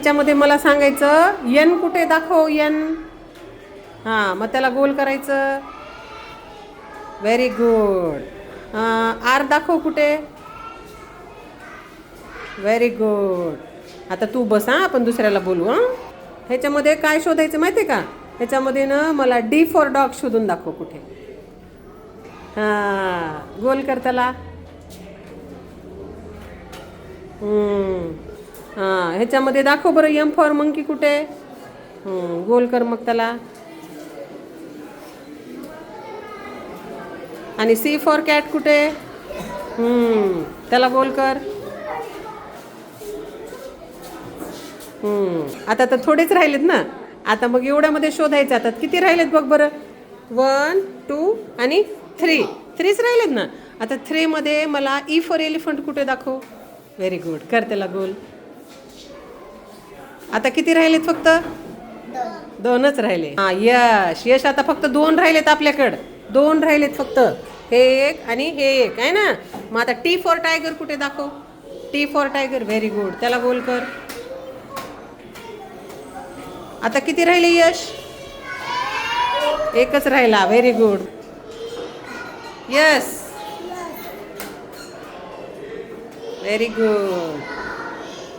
ह्याच्यामध्ये मला सांगायचं एन कुठे दाखव एन. हां मग त्याला गोल करायचं. Very good. आर दाखव कुठे. Very good. आता तू बस हां आपण दुसऱ्याला बोलू. हां ह्याच्यामध्ये काय शोधायचं माहिती आहे का. ह्याच्यामध्ये ना मला डी फॉर डॉग शोधून दाखव कुठे. हां गोल कर त्याला. हां ह्याच्यामध्ये दाखव बरं एम फॉर मंकी कुठे. गोल कर मग त्याला. आणि सी फॉर कॅट कुठे. त्याला गोल कर. आता तर थोडेच राहिलेत ना. आता मग एवढ्यामध्ये शोधायचं. आता किती राहिलेत बघ बरं. 1 2 आणि 3च राहिलेत ना. आता 3 मध्ये मला ई फॉर एलिफंट कुठे दाखव. Very good. कर त्याला गोल. आता किती राहिलेत फक्त. 2च राहिले. हां यश यश. आता फक्त 2 राहिलेत आपल्याकडं. 2 राहिलेत फक्त. हे एक आणि हे एक आहे ना. मग आता टी फॉर टायगर कुठे दाखव. T for tiger. Very good. त्याला गोल कर. आता किती राहिले यश. एकच राहिला. Very good. Yes very good.